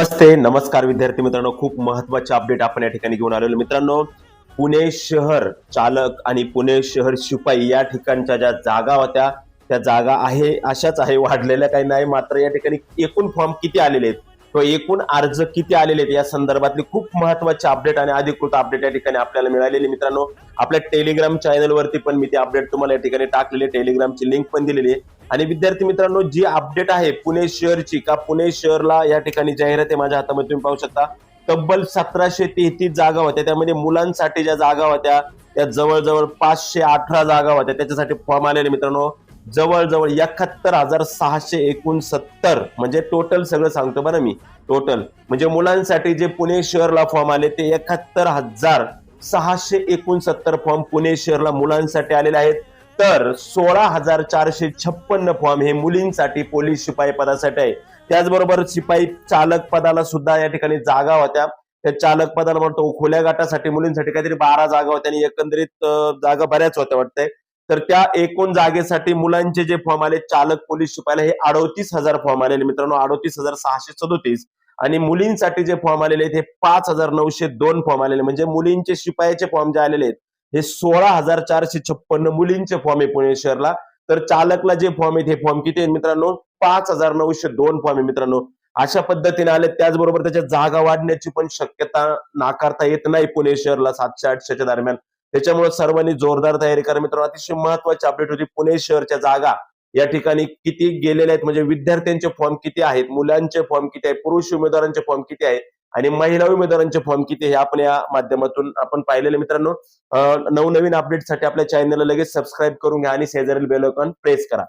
नमस्ते, नमस्कार विद्यार्थी मित्रांनो. खूप महत्त्वाचे अपडेट आपण या ठिकाणी घेऊन आलेलो मित्रांनो. पुणे शहर चालक आणि पुणे शहर शिपाई या ठिकाणच्या ज्या जागा होत्या त्या जागा अशाच आहे, वाढलेल्या काही नाही. मात्र या ठिकाणी एकूण फॉर्म किती आलेले आहेत किंवा एकूण अर्ज किती आलेले आहेत या संदर्भातली खूप महत्त्वाचे अपडेट आणि अधिकृत अपडेट या ठिकाणी आपल्याला मिळालेले मित्रांनो. आपल्या टेलिग्राम चॅनलवरती पण मी ते अपडेट तुम्हाला या ठिकाणी टाकलेले, टेलिग्रामची लिंक पण दिलेली आहे. आणि विद्यार्थी मित्रांनो, जी अपडेट आहे पुणे शहरची, का पुणे शहरला या ठिकाणी जाहिरात आहे माझ्या हातामध्ये, तुम्ही पाहू शकता. तब्बल 1733 जागा होत्या. त्यामध्ये मुलांसाठी ज्या जागा होत्या त्या जवळजवळ 518 जागा होत्या. त्याच्यासाठी फॉर्म आलेले मित्रांनो जवळजवळ 71,669. म्हणजे टोटल सगळं सांगतो बरं मी. टोटल म्हणजे मुलांसाठी जे पुणे शहरला फॉर्म आले ते 71,669 फॉर्म पुणे शहरला मुलांसाठी आलेले आहेत. तर 16,456 फॉर्म हे मुलींसाठी पोलीस शिपाई पदासाठी आहे. त्याचबरोबर शिपाई चालक पदाला सुद्धा या ठिकाणी जागा होत्या. त्या चालक पदाला म्हणतो खुल्या गटासाठी मुलींसाठी काहीतरी 12 जागा होत्या आणि एकंदरीत जागा बऱ्याच होत्या वाटतंय. तर त्या एकूण जागेसाठी मुलांचे जे फॉर्म आले चालक पोलीस शिपाईला हे 38,000 फॉर्म आलेले मित्रांनो, 38,637. आणि मुलींसाठी जे फॉर्म आलेले आहेत हे 5,902 फॉर्म आलेले. म्हणजे मुलींचे शिपायाचे फॉर्म जे आलेले आहेत हे 16,456 मुलींचे फॉर्म आहे पुणे शहरला. तर चालकला जे फॉर्म आहेत हे फॉर्म किती आहेत मित्रांनो, 5,902 फॉर्म आहे मित्रांनो. अशा पद्धतीने आले. त्याचबरोबर त्याच्या जागा वाढण्याची पण शक्यता नाकारता येत नाही पुणे शहरला 700-800च्या दरम्यान. त्याच्यामुळे सर्वांनी जोरदार तयारी करा मित्रांनो. अतिशय महत्वाची अपडेट होती. पुणे शहरच्या जागा या ठिकाणी किती गेलेल्या आहेत, म्हणजे विद्यार्थ्यांचे फॉर्म किती आहेत, मुलांचे फॉर्म किती आहेत, पुरुष उमेदवारांचे फॉर्म किती आहेत आणि महिला उमेदवारांचे फॉर्म किती, हे आपण या माध्यमातून आपण पाहिलेले मित्रांनो. नवनवीन अपडेटसाठी आपल्या चॅनलला लगेच सबस्क्राईब करून घ्या आणि शेजारील बेल आयकॉन प्रेस करा.